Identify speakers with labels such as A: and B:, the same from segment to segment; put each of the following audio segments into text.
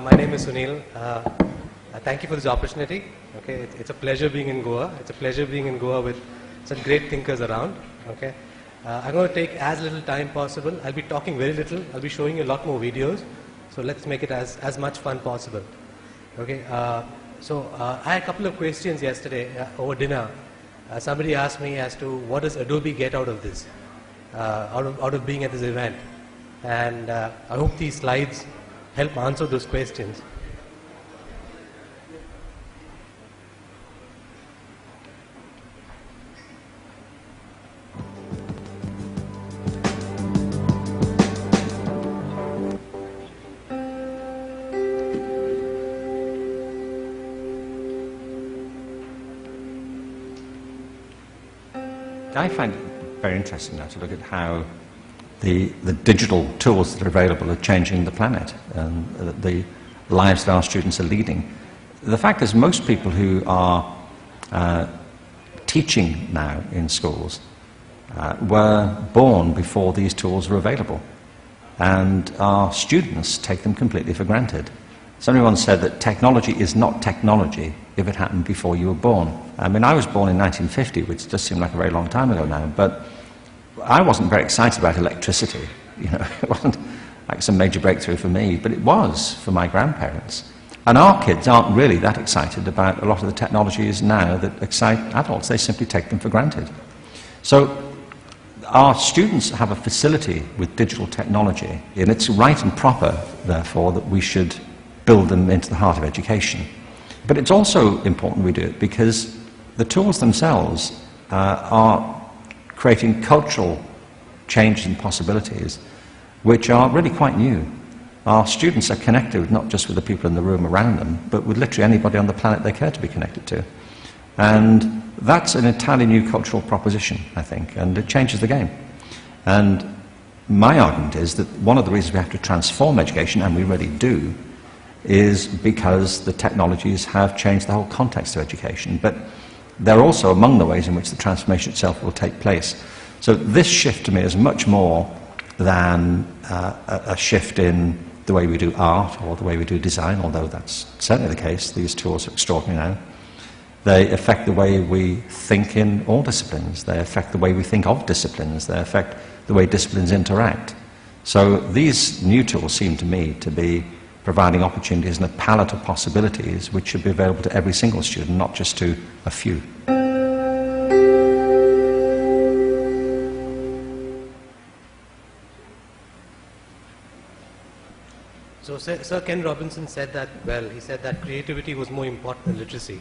A: My name is Sunil. Thank you for this opportunity. Okay, it's a pleasure being in Goa. It's a pleasure being in Goa with such great thinkers around. Okay, I'm going to take as little time possible. I'll be talking very little. I'll be showing you a lot more videos. So let's make it as much fun possible. Okay, I had a couple of questions yesterday over dinner. Somebody asked me as to what does Adobe get out of this, out of being at this event. And I hope these slides help answer those questions.
B: I find it very interesting now to look at how the digital tools that are available are changing the planet and the lives that our students are leading. The fact is most people who are teaching now in schools were born before these tools were available, and our students take them completely for granted. Somebody once said that technology is not technology if it happened before you were born. I mean, I was born in 1950, which does seem like a very long time ago now, but I wasn't very excited about electricity. You know, it wasn't like some major breakthrough for me, but it was for my grandparents. And our kids aren't really that excited about a lot of the technologies now that excite adults. They simply take them for granted. So our students have a facility with digital technology, and it's right and proper, therefore, that we should build them into the heart of education. But it's also important we do it because the tools themselves are creating cultural changes and possibilities which are really quite new. Our students are connected not just with the people in the room around them, but with literally anybody on the planet they care to be connected to. And that's an entirely new cultural proposition, I think, and it changes the game. And my argument is that one of the reasons we have to transform education, and we really do, is because the technologies have changed the whole context of education. But they're also among the ways in which the transformation itself will take place. So this shift to me is much more than a shift in the way we do art or the way we do design, although that's certainly the case. These tools are extraordinary now. They affect the way we think in all disciplines. They affect the way we think of disciplines. They affect the way disciplines interact. So these new tools seem to me to be providing opportunities and a palette of possibilities which should be available to every single student, not just to a few.
A: So Sir Ken Robinson said that, well, he said that creativity was more important than literacy.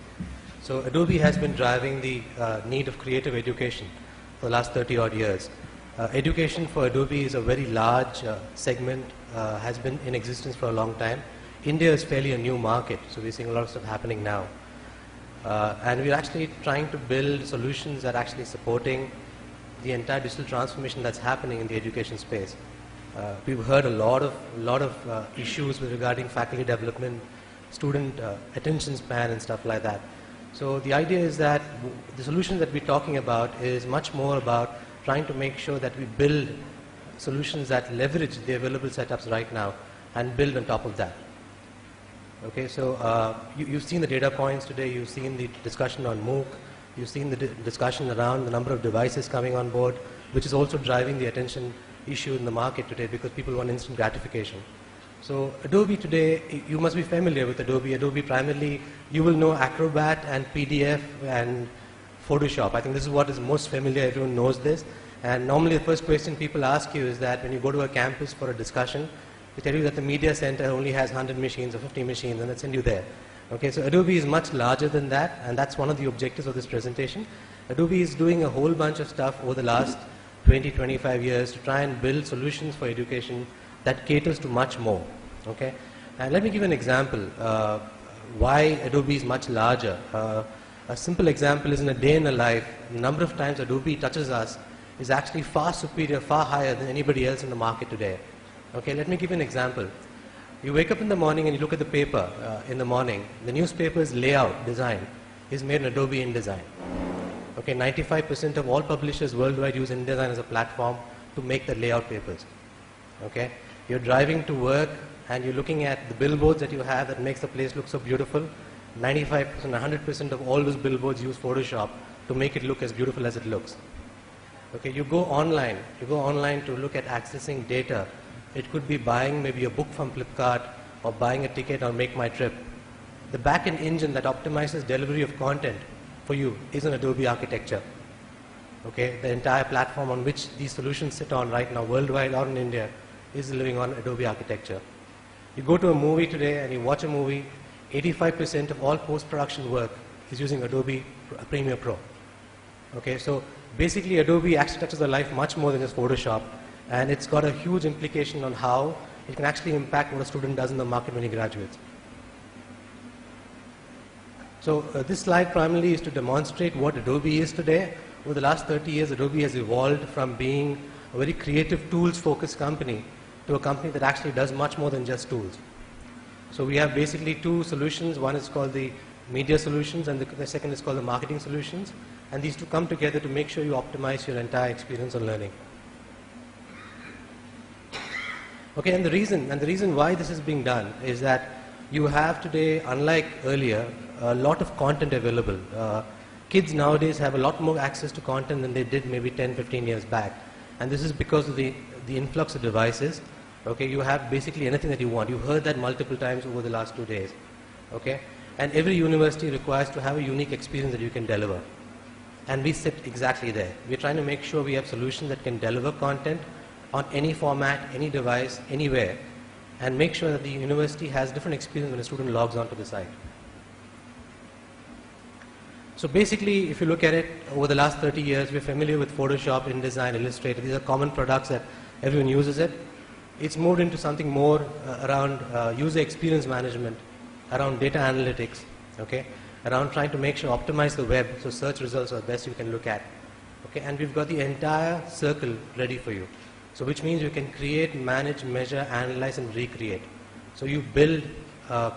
A: So Adobe has been driving the need of creative education for the last 30 odd years. Education for Adobe is a very large segment, has been in existence for a long time. India is fairly a new market, so we're seeing a lot of stuff happening now. And we're actually trying to build solutions that are actually supporting the entire digital transformation that's happening in the education space. We've heard a lot of issues with regarding faculty development, student attention span and stuff like that. So the idea is that the solution that we're talking about is much more about trying to make sure that we build solutions that leverage the available setups right now and build on top of that. Okay, so you've seen the data points today, you've seen the discussion on MOOC, you've seen the discussion around the number of devices coming on board, which is also driving the attention issue in the market today because people want instant gratification. So Adobe today, you must be familiar with Adobe. Adobe primarily, you will know Acrobat and PDF and Photoshop. I think this is what is most familiar, everyone knows this. And normally the first question people ask you is that when you go to a campus for a discussion, they tell you that the media center only has 100 machines or 50 machines and they send you there. Okay, so Adobe is much larger than that, and that's one of the objectives of this presentation. Adobe is doing a whole bunch of stuff over the last 20-25 years to try and build solutions for education that caters to much more. Okay, and let me give an example why Adobe is much larger. A simple example is in a day in a life, the number of times Adobe touches us is actually far superior, far higher than anybody else in the market today. Okay, let me give you an example. You wake up in the morning and you look at the paper in the morning. The newspaper's layout, design, is made in Adobe InDesign. Okay, 95% of all publishers worldwide use InDesign as a platform to make the layout papers. Okay, you're driving to work, and you're looking at the billboards that you have that makes the place look so beautiful, 95%, 100% of all those billboards use Photoshop to make it look as beautiful as it looks. Okay, you go online to look at accessing data. It could be buying maybe a book from Flipkart or buying a ticket on Make My Trip. The back-end engine that optimizes delivery of content for you is an Adobe architecture. Okay, the entire platform on which these solutions sit on right now, worldwide or in India, is living on Adobe architecture. You go to a movie today and you watch a movie, 85% of all post-production work is using Adobe Premiere Pro. Okay, so basically Adobe actually touches the life much more than just Photoshop, and it's got a huge implication on how it can actually impact what a student does in the market when he graduates. So this slide primarily is to demonstrate what Adobe is today. Over the last 30 years, Adobe has evolved from being a very creative tools-focused company to a company that actually does much more than just tools. So we have basically two solutions. One is called the media solutions, and the second is called the marketing solutions. And these two come together to make sure you optimize your entire experience on learning. Okay, and the reason why this is being done is that you have today, unlike earlier, a lot of content available. Kids nowadays have a lot more access to content than they did maybe 10, 15 years back. And this is because of the influx of devices. Okay, you have basically anything that you want. You've heard that multiple times over the last 2 days. Okay, and every university requires to have a unique experience that you can deliver. And we sit exactly there. We're trying to make sure we have solutions that can deliver content on any format, any device, anywhere, and make sure that the university has different experience when a student logs onto the site. So basically, if you look at it, over the last 30 years, we're familiar with Photoshop, InDesign, Illustrator. These are common products that everyone uses it. It's moved into something more around user experience management, around data analytics, okay, around trying to make sure optimize the web so search results are the best you can look at. Okay, and we've got the entire circle ready for you. So which means you can create, manage, measure, analyze, and recreate. So you build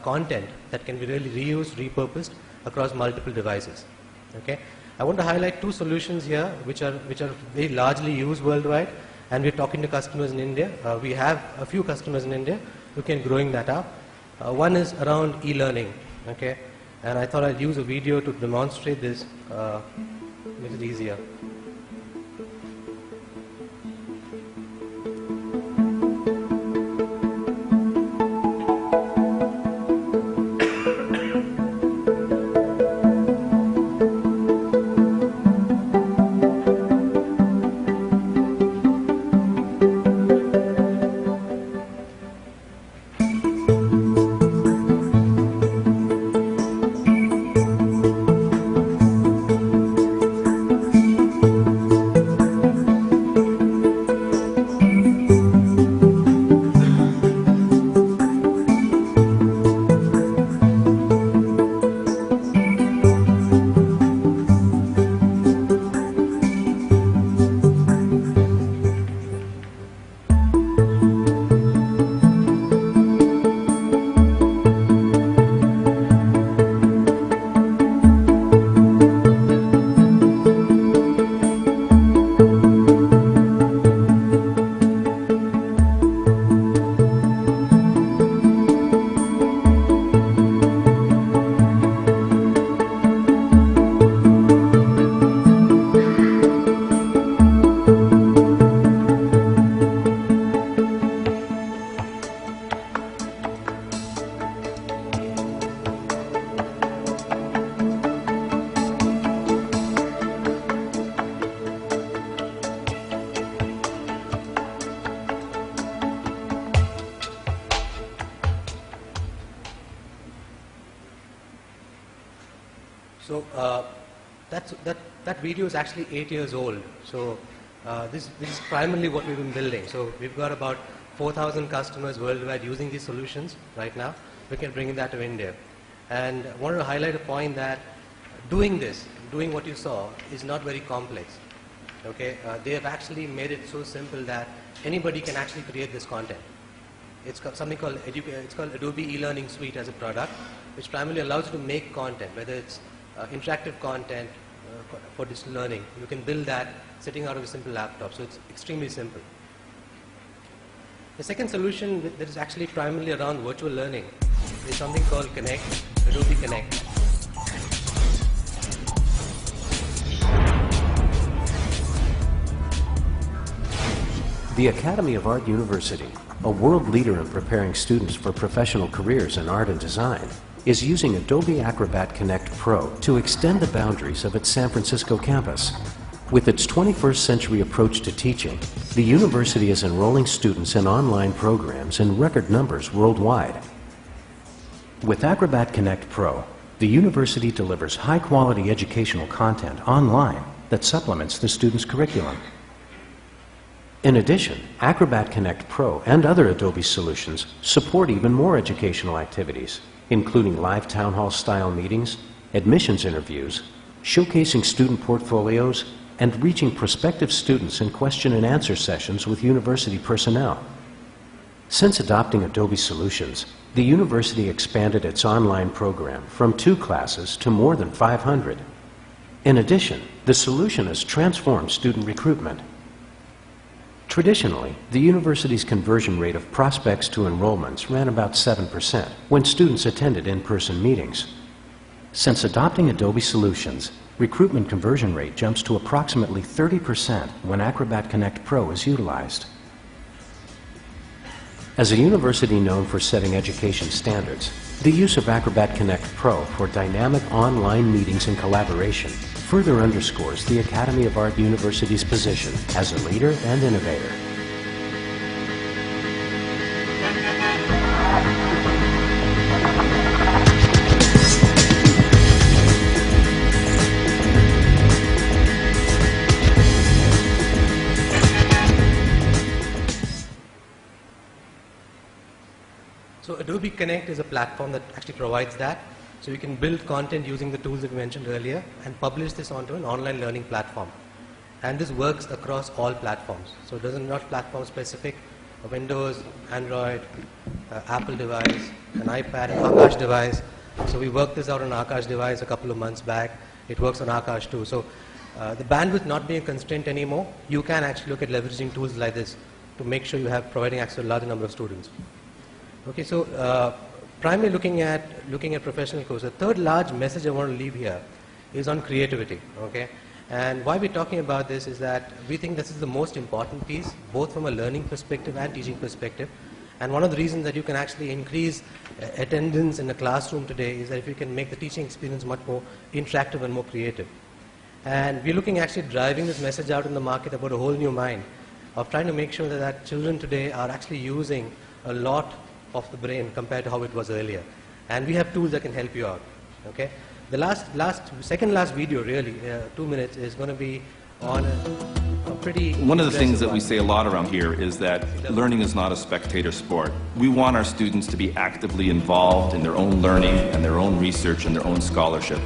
A: content that can be really reused, repurposed across multiple devices. Okay, I want to highlight two solutions here which are very largely used worldwide, and we're talking to customers in India. We have a few customers in India who can growing that up. One is around e-learning. Okay, and I thought I'd use a video to demonstrate this. Make it easier. So that video is actually 8 years old. So this is primarily what we've been building. So we've got about 4,000 customers worldwide using these solutions right now. We can bring that to India. And I wanted to highlight a point that doing what you saw, is not very complex. Okay, they have actually made it so simple that anybody can actually create this content. It's got something called Adobe Elearning Suite as a product, which primarily allows you to make content, whether it's interactive content for digital learning. You can build that sitting out of a simple laptop, so it's extremely simple. The second solution that is actually primarily around virtual learning is something called Connect, Adobe Connect.
C: The Academy of Art University, a world leader in preparing students for professional careers in art and design, is using Adobe Acrobat Connect Pro to extend the boundaries of its San Francisco campus. With its 21st century approach to teaching, the university is enrolling students in online programs in record numbers worldwide. With Acrobat Connect Pro, the university delivers high-quality educational content online that supplements the student's curriculum. In addition, Acrobat Connect Pro and other Adobe solutions support even more educational activities, including live town hall style meetings, admissions interviews, showcasing student portfolios, and reaching prospective students in question and answer sessions with university personnel. Since adopting Adobe solutions, the university expanded its online program from 2 classes to more than 500. In addition, the solution has transformed student recruitment. Traditionally, the university's conversion rate of prospects to enrollments ran about 7% when students attended in-person meetings. Since adopting Adobe solutions, recruitment conversion rate jumps to approximately 30% when Acrobat Connect Pro is utilized. As a university known for setting education standards, the use of Acrobat Connect Pro for dynamic online meetings and collaboration further underscores the Academy of Art University's position as a leader and innovator.
A: So Adobe Connect is a platform that actually provides that. So you can build content using the tools that we mentioned earlier and publish this onto an online learning platform. And this works across all platforms. So it doesn't not platform specific, Windows, Android, Apple device, an iPad, an Akash device. So we worked this out on Akash device a couple of months back. It works on Akash too. So the bandwidth not being a constraint anymore, you can actually look at leveraging tools like this to make sure you have providing access to a larger number of students. Okay, so primarily looking at professional courses. The third large message I want to leave here is on creativity. Okay, and why we're talking about this is that we think this is the most important piece, both from a learning perspective and teaching perspective. And one of the reasons that you can actually increase attendance in the classroom today is that if you can make the teaching experience much more interactive and more creative. And we're looking actually driving this message out in the market about a whole new mind of trying to make sure that children today are actually using a lot of the brain compared to how it was earlier. And we have tools that can help you out. Okay? The second last video, really, 2 minutes, is going to be on a pretty...
D: One of the things that we say a lot around here is that learning is not a spectator sport. We want our students to be actively involved in their own learning and their own research and their own scholarship.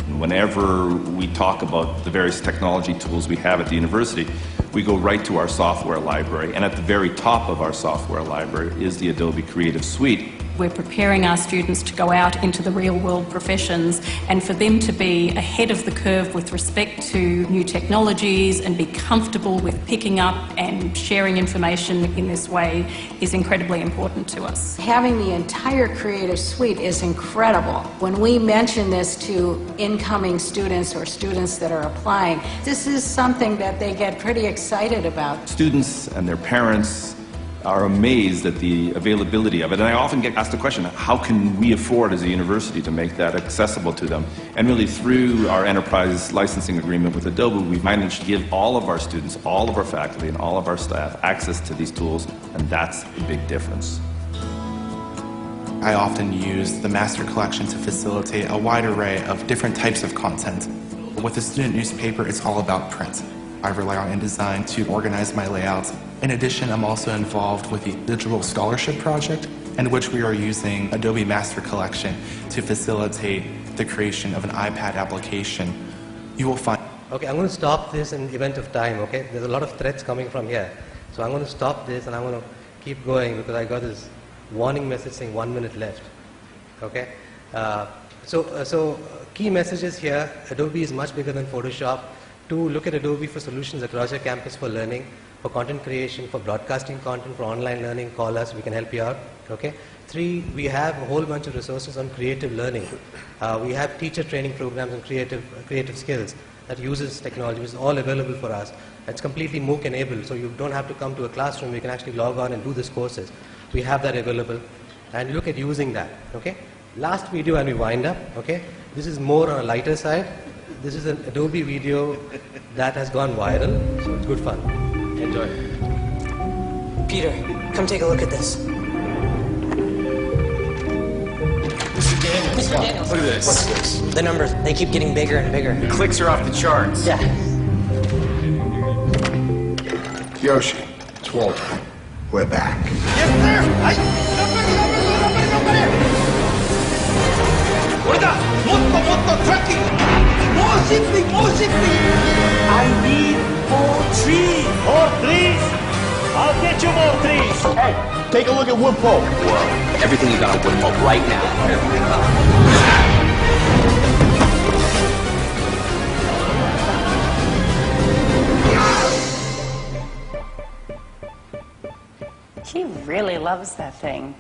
D: And whenever we talk about the various technology tools we have at the university, we go right to our software library, and at the very top of our software library is the Adobe Creative Suite.
E: We're preparing our students to go out into the real-world professions and for them to be ahead of the curve with respect to new technologies and be comfortable with picking up and sharing information in this way is incredibly important to us.
F: Having the entire Creative Suite is incredible. When we mention this to incoming students or students that are applying, this is something that they get pretty excited about.
D: Students and their parents are amazed at the availability of it. And I often get asked the question, how can we afford as a university to make that accessible to them? And really through our enterprise licensing agreement with Adobe, we've managed to give all of our students, all of our faculty, and all of our staff access to these tools, and that's a big difference.
G: I often use the master collection to facilitate a wide array of different types of content. With the student newspaper, it's all about print. I rely on InDesign to organize my layouts. In addition, I'm also involved with the Digital Scholarship Project, in which we are using Adobe Master Collection to facilitate the creation of an iPad application. You will find...
A: Okay, I'm going to stop this in the event of time, okay? There's a lot of threats coming from here. So I'm going to stop this and I'm going to keep going because I got this warning message saying 1 minute left, okay? So key messages here, Adobe is much bigger than Photoshop. 2, look at Adobe for solutions across your campus for learning. for content creation, for broadcasting content, for online learning, call us, we can help you out. Okay. 3, we have a whole bunch of resources on creative learning. We have teacher training programs on creative skills that uses technology, which is all available for us. It's completely MOOC enabled, so you don't have to come to a classroom. You can actually log on and do these courses. We have that available, and look at using that. Okay. Last video, and we wind up. Okay. This is more on a lighter side. This is an Adobe video that has gone viral, so it's good fun. Enjoy.
H: Peter, come take a look at this. Mr. Daniels.
I: Look at this.
H: What's this? The numbers, they keep getting bigger and bigger.
I: The clicks are off the charts.
H: Yeah.
J: Yoshi, it's Walter. We're back.
I: Yes, sir!
K: More shipping! I need more trees! More trees? I'll get you more trees!
J: Hey, take a look at Woodpole.
L: Whoa. Everything you got on Woodpole right now.
M: He really loves that thing.